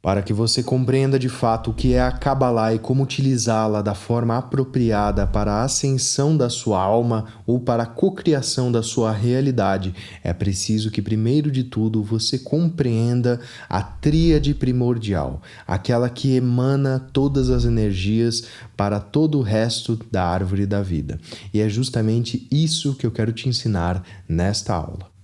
para que você compreenda de fato o que é a Kabbalah e como utilizá-la da forma apropriada para a ascensão da sua alma ou para a cocriação da sua realidade, é preciso que, primeiro de tudo, você compreenda a tríade primordial, aquela que emana todas as energias para todo o resto da árvore da vida. E é justamente isso que eu quero te ensinar nesta aula.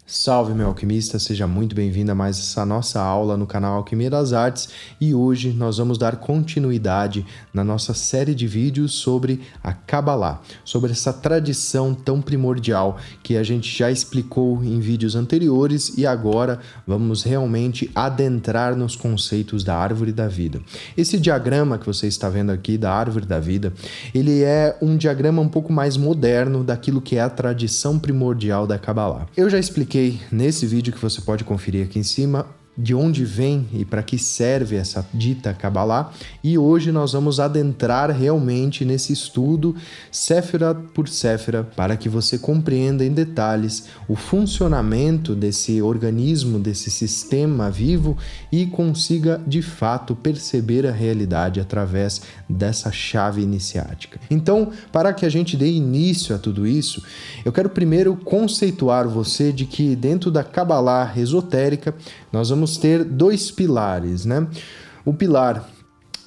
Salve, meu alquimista, seja muito bem-vindo a mais essa nossa aula no canal Alquimia das Artes, e hoje nós vamos dar continuidade na nossa série de vídeos sobre a Kabbalah, sobre essa tradição tão primordial que a gente já explicou em vídeos anteriores, e agora vamos realmente adentrar nos conceitos da Árvore da Vida. Esse diagrama que você está vendo aqui da Árvore da Vida, ele é um diagrama um pouco mais moderno daquilo que é a tradição primordial da Kabbalah. Eu já expliquei nesse vídeo que você pode conferir aqui em cima de onde vem e para que serve essa dita Kabbalah, e hoje nós vamos adentrar realmente nesse estudo séfira por séfira para que você compreenda em detalhes o funcionamento desse organismo, desse sistema vivo e consiga de fato perceber a realidade através dessa chave iniciática. Então, para que a gente dê início a tudo isso, eu quero primeiro conceituar você de que dentro da Kabbalah esotérica nós vamos ter dois pilares, né? O pilar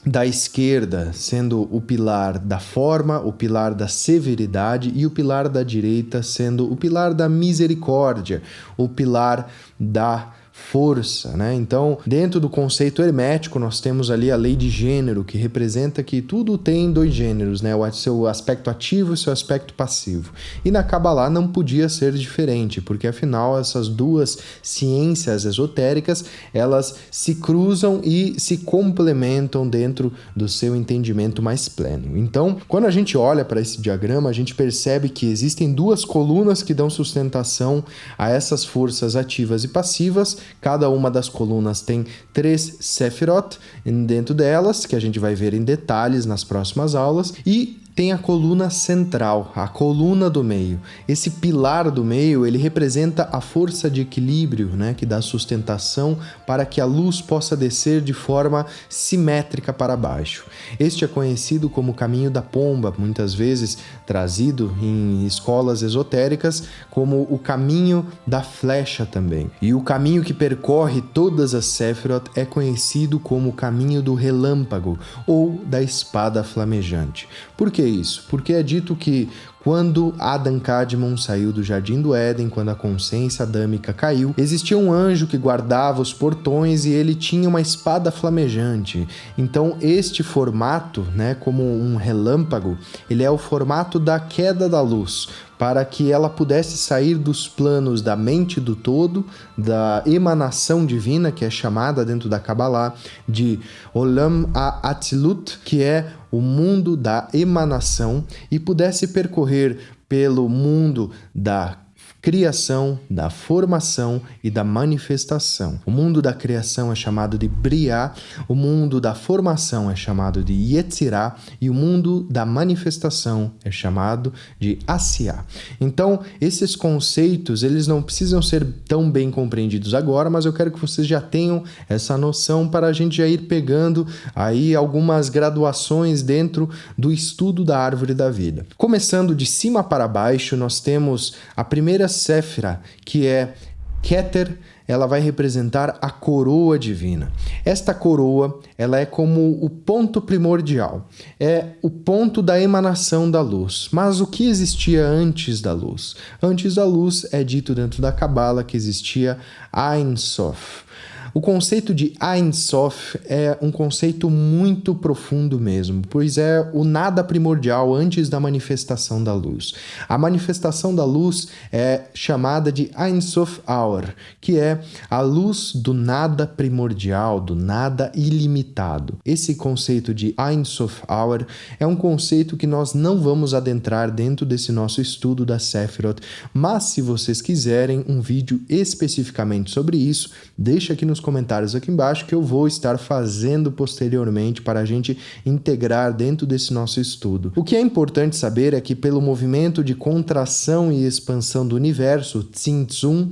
da esquerda sendo o pilar da forma, o pilar da severidade, e o pilar da direita sendo o pilar da misericórdia, o pilar da força, né? Então, dentro do conceito hermético, nós temos ali a lei de gênero, que representa que tudo tem dois gêneros, né? O seu aspecto ativo e o seu aspecto passivo. E na Kabbalah não podia ser diferente, porque afinal essas duas ciências esotéricas, elas se cruzam e se complementam dentro do seu entendimento mais pleno. Então, quando a gente olha para esse diagrama, a gente percebe que existem duas colunas que dão sustentação a essas forças ativas e passivas. Cada uma das colunas tem 3 Sefirot dentro delas, que a gente vai ver em detalhes nas próximas aulas, e tem a coluna central, a coluna do meio. Esse pilar do meio, ele representa a força de equilíbrio, né, que dá sustentação para que a luz possa descer de forma simétrica para baixo. Este é conhecido como o caminho da pomba, muitas vezes trazido em escolas esotéricas como o caminho da flecha também. E o caminho que percorre todas as Sefirot é conhecido como o caminho do relâmpago ou da espada flamejante. Por que isso? Porque é dito que quando Adam Kadmon saiu do Jardim do Éden, quando a consciência adâmica caiu, existia um anjo que guardava os portões e ele tinha uma espada flamejante. Então, este formato, né, como um relâmpago, ele é o formato da queda da luz, para que ela pudesse sair dos planos da mente do todo, da emanação divina, que é chamada dentro da Kabbalah de Olam HaAtzilut, que é o mundo da emanação, e pudesse percorrer pelo mundo da criação, da formação e da manifestação. O mundo da criação é chamado de Briá, o mundo da formação é chamado de Yetzirá e o mundo da manifestação é chamado de Asiá. Então, esses conceitos, eles não precisam ser tão bem compreendidos agora, mas eu quero que vocês já tenham essa noção para a gente já ir pegando aí algumas graduações dentro do estudo da Árvore da Vida. Começando de cima para baixo, nós temos a primeira Séfira, que é Keter. Ela vai representar a coroa divina. Esta coroa, ela é como o ponto primordial, é o ponto da emanação da luz. Mas o que existia antes da luz? Antes da luz é dito dentro da Kabbalah que existia Ein Sof. O conceito de Ein Sof é um conceito muito profundo mesmo, pois é o nada primordial antes da manifestação da luz. A manifestação da luz é chamada de Ein Sof Hour, que é a luz do nada primordial, do nada ilimitado. Esse conceito de Ein Sof Hour é um conceito que nós não vamos adentrar dentro desse nosso estudo da Sefirot, mas se vocês quiserem um vídeo especificamente sobre isso, deixa aqui nos nos comentários aqui embaixo que eu vou estar fazendo posteriormente para a gente integrar dentro desse nosso estudo. O que é importante saber é que pelo movimento de contração e expansão do universo, Tzimtzum,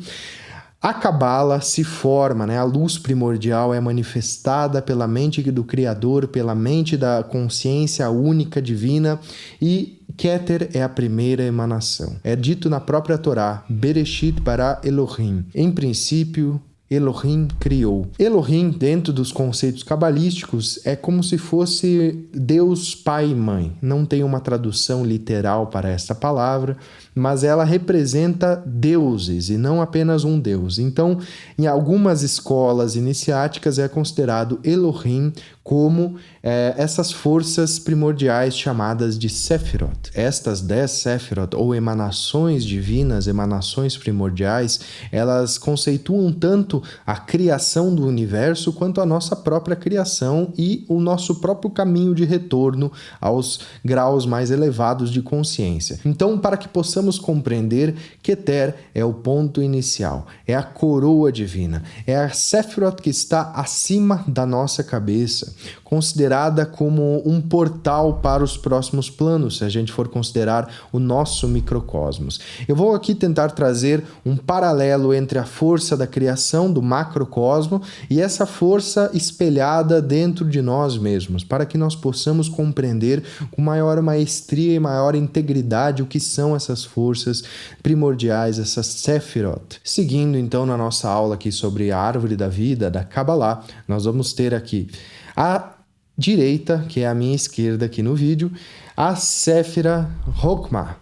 a Cabala se forma, né? A luz primordial é manifestada pela mente do Criador, pela mente da consciência única divina, e Keter é a primeira emanação. É dito na própria Torá, Bereshit bara Elohim. Em princípio, Elohim criou. Elohim, dentro dos conceitos cabalísticos, é como se fosse Deus pai e mãe. Não tem uma tradução literal para essa palavra, mas ela representa deuses e não apenas um deus. Então, em algumas escolas iniciáticas é considerado Elohim como essas forças primordiais chamadas de Sefirot. Estas 10 Sefirot, ou emanações divinas, emanações primordiais, elas conceituam tanto a criação do universo quanto a nossa própria criação e o nosso próprio caminho de retorno aos graus mais elevados de consciência. Então, para que possamos compreender, Keter é o ponto inicial, é a coroa divina, é a Sefirot que está acima da nossa cabeça, considerada como um portal para os próximos planos, se a gente for considerar o nosso microcosmos. Eu vou aqui tentar trazer um paralelo entre a força da criação do macrocosmo e essa força espelhada dentro de nós mesmos, para que nós possamos compreender com maior maestria e maior integridade o que são essas forças primordiais, essas Sefirot. Seguindo então na nossa aula aqui sobre a árvore da vida, da Kabbalah, nós vamos ter aqui a direita, que é a minha esquerda aqui no vídeo, a Séfira Hokmah.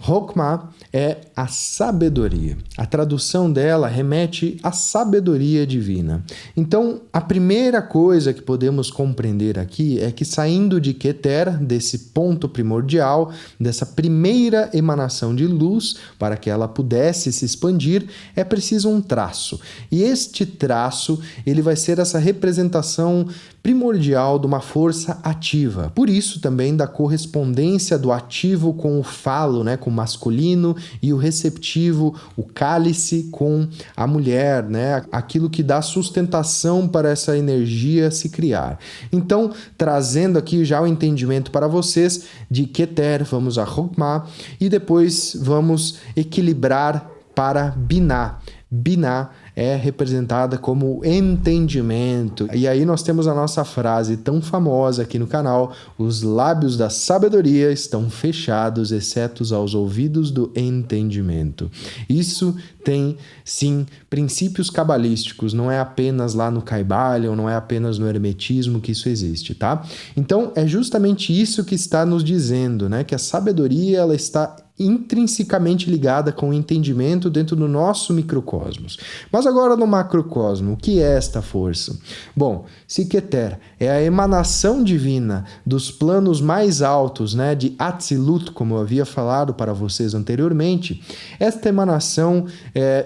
Hokmah é a sabedoria. A tradução dela remete à sabedoria divina. Então, a primeira coisa que podemos compreender aqui é que saindo de Keter, desse ponto primordial, dessa primeira emanação de luz, para que ela pudesse se expandir, é preciso um traço. E este traço, ele vai ser essa representação primordial de uma força ativa. Por isso também da correspondência do ativo com o falo, né, com o masculino, e o receptivo, o cálice, com a mulher, né, aquilo que dá sustentação para essa energia se criar. Então, trazendo aqui já o entendimento para vocês de Keter, vamos a Hokmah e depois vamos equilibrar para Binah. Binah é representada como entendimento. E aí nós temos a nossa frase tão famosa aqui no canal: os lábios da sabedoria estão fechados, exceto aos ouvidos do entendimento. Isso tem, sim, princípios cabalísticos, não é apenas lá no Kybalion, não é apenas no hermetismo que isso existe, tá? Então, é justamente isso que está nos dizendo, né? Que a sabedoria, ela está intrinsecamente ligada com o entendimento dentro do nosso microcosmos. Mas agora no macrocosmo, o que é esta força? Bom, se Keter é a emanação divina dos planos mais altos, né, de Atzilut, como eu havia falado para vocês anteriormente, esta emanação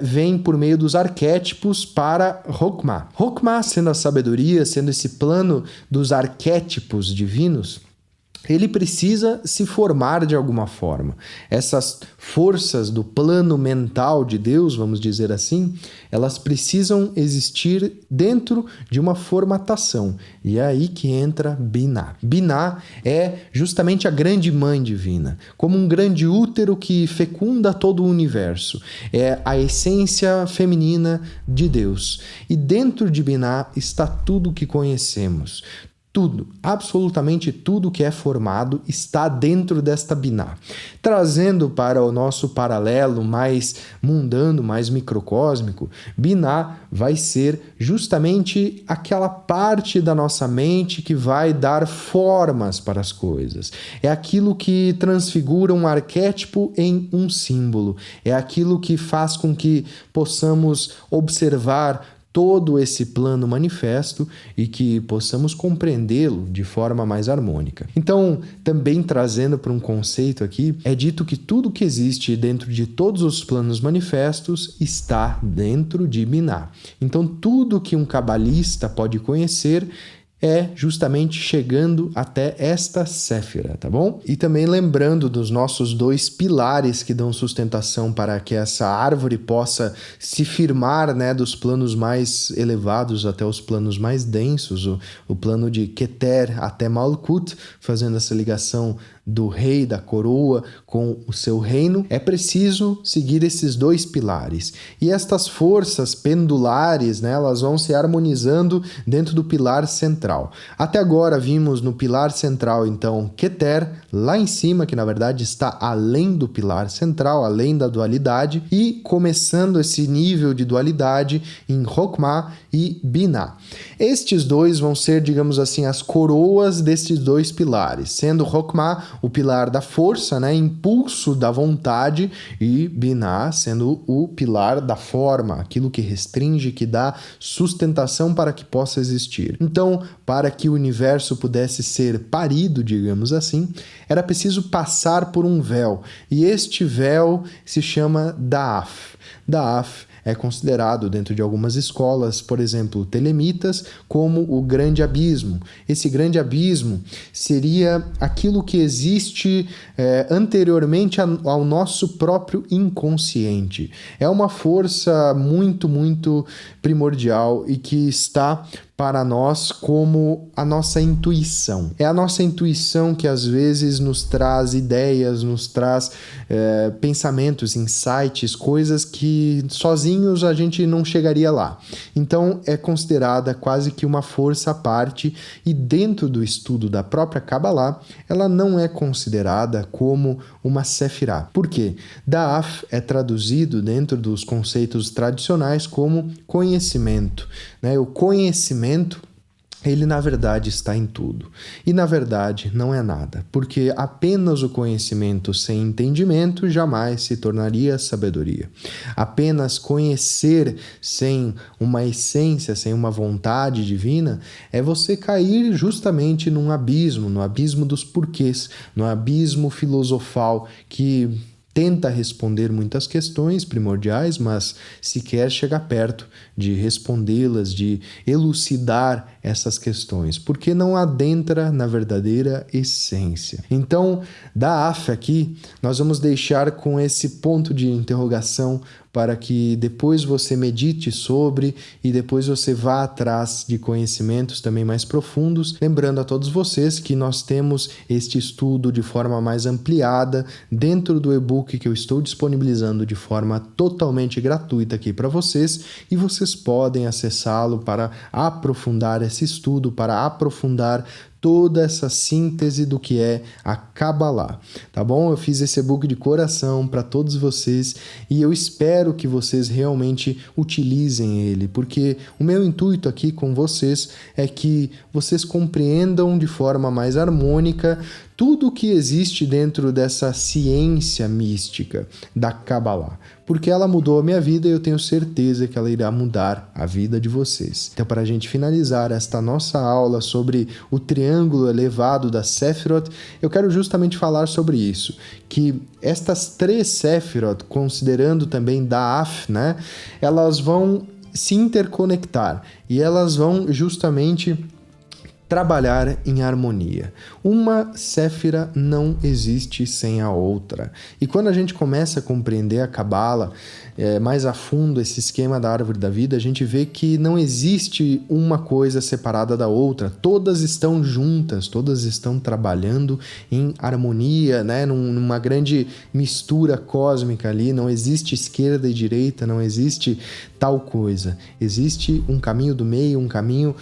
vem por meio dos arquétipos para Hokmah. Hokmah, sendo a sabedoria, sendo esse plano dos arquétipos divinos, ele precisa se formar de alguma forma. Essas forças do plano mental de Deus, vamos dizer assim, elas precisam existir dentro de uma formatação. E é aí que entra Binah. Binah é justamente a grande mãe divina, como um grande útero que fecunda todo o universo. É a essência feminina de Deus. E dentro de Binah está tudo o que conhecemos. Tudo, absolutamente tudo que é formado está dentro desta Binah. Trazendo para o nosso paralelo mais mundano, mais microcósmico, Binah vai ser justamente aquela parte da nossa mente que vai dar formas para as coisas. É aquilo que transfigura um arquétipo em um símbolo. É aquilo que faz com que possamos observar todo esse plano manifesto e que possamos compreendê-lo de forma mais harmônica. Então, também trazendo para um conceito aqui, é dito que tudo que existe dentro de todos os planos manifestos está dentro de Binah. Então, tudo que um cabalista pode conhecer é justamente chegando até esta Séfira, tá bom? E também lembrando dos nossos 2 pilares que dão sustentação para que essa árvore possa se firmar, né, dos planos mais elevados até os planos mais densos, o plano de Keter até Malkut, fazendo essa ligação do rei, da coroa, com o seu reino, é preciso seguir esses 2 pilares. E estas forças pendulares, né, elas vão se harmonizando dentro do pilar central. Até agora vimos no pilar central, então, Keter, lá em cima, que na verdade está além do pilar central, além da dualidade, e começando esse nível de dualidade em Chokmah e Binah. Estes 2 vão ser, digamos assim, as coroas destes 2 pilares, sendo Chokmah o pilar da força, né, impulso da vontade, e Binah sendo o pilar da forma, aquilo que restringe, que dá sustentação para que possa existir. Então, para que o universo pudesse ser parido, digamos assim, era preciso passar por um véu, e este véu se chama Da'af. Da'af é considerado dentro de algumas escolas, por exemplo, telemitas, como o grande abismo. Esse grande abismo seria aquilo que existe anteriormente ao nosso próprio inconsciente. É uma força muito, muito primordial e que está para nós como a nossa intuição. É a nossa intuição que às vezes nos traz ideias, nos traz pensamentos, insights, coisas que sozinhos a gente não chegaria lá. Então é considerada quase que uma força à parte, e dentro do estudo da própria Kabbalah, ela não é considerada como uma Sefirah. Por quê? Da'af é traduzido dentro dos conceitos tradicionais como conhecimento, né? O conhecimento, ele na verdade está em tudo. E na verdade não é nada, porque apenas o conhecimento sem entendimento jamais se tornaria sabedoria. Apenas conhecer sem uma essência, sem uma vontade divina, é você cair justamente num abismo, no abismo dos porquês, no abismo filosofal que tenta responder muitas questões primordiais, mas sequer chega perto de respondê-las, de elucidar essas questões, porque não adentra na verdadeira essência. Então, Da'af aqui, nós vamos deixar com esse ponto de interrogação para que depois você medite sobre e depois você vá atrás de conhecimentos também mais profundos. Lembrando a todos vocês que nós temos este estudo de forma mais ampliada dentro do e-book que eu estou disponibilizando de forma totalmente gratuita aqui para vocês, e vocês podem acessá-lo para aprofundar esse estudo, para aprofundar toda essa síntese do que é a Kabbalah, tá bom? Eu fiz esse e-book de coração para todos vocês e eu espero que vocês realmente utilizem ele, porque o meu intuito aqui com vocês é que vocês compreendam de forma mais harmônica tudo o que existe dentro dessa ciência mística da Kabbalah, porque ela mudou a minha vida e eu tenho certeza que ela irá mudar a vida de vocês. Então, para a gente finalizar esta nossa aula sobre o triângulo elevado da Sefirot, eu quero justamente falar sobre isso, que estas 3 Sefirot, considerando também Da'af, né, elas vão se interconectar e elas vão justamente trabalhar em harmonia. Uma Séfira não existe sem a outra. E quando a gente começa a compreender a Kabbalah mais a fundo, esse esquema da árvore da vida, a gente vê que não existe uma coisa separada da outra. Todas estão juntas, todas estão trabalhando em harmonia, né? Numa grande mistura cósmica ali. Não existe esquerda e direita, não existe tal coisa. Existe um caminho do meio, um caminho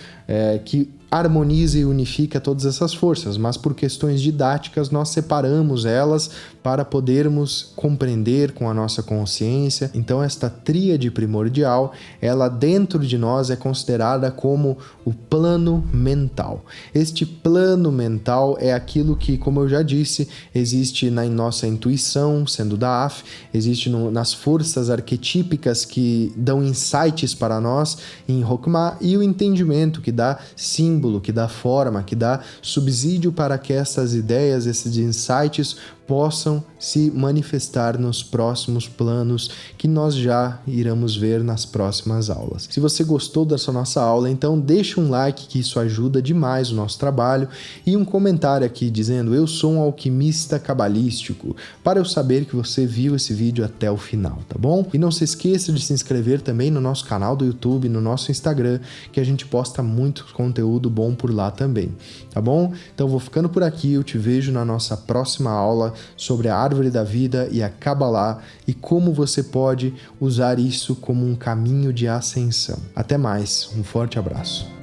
que harmoniza e unifica todas essas forças, mas por questões didáticas nós separamos elas para podermos compreender com a nossa consciência. Então esta tríade primordial, ela dentro de nós é considerada como o plano mental. Este plano mental é aquilo que, como eu já disse, existe na nossa intuição, sendo Da'af, existe nas forças arquetípicas que dão insights para nós em Chokmah, e o entendimento que dá símbolo, que dá forma, que dá subsídio para que essas ideias, esses insights possam se manifestar nos próximos planos que nós já iremos ver nas próximas aulas. Se você gostou dessa nossa aula, então deixa um like, que isso ajuda demais o nosso trabalho, e um comentário aqui dizendo: eu sou um alquimista cabalístico, para eu saber que você viu esse vídeo até o final, tá bom? E não se esqueça de se inscrever também no nosso canal do YouTube, no nosso Instagram, que a gente posta muito conteúdo bom por lá também, tá bom? Então vou ficando por aqui, eu te vejo na nossa próxima aula sobre a árvore da vida e a Kabbalah e como você pode usar isso como um caminho de ascensão. Até mais, um forte abraço.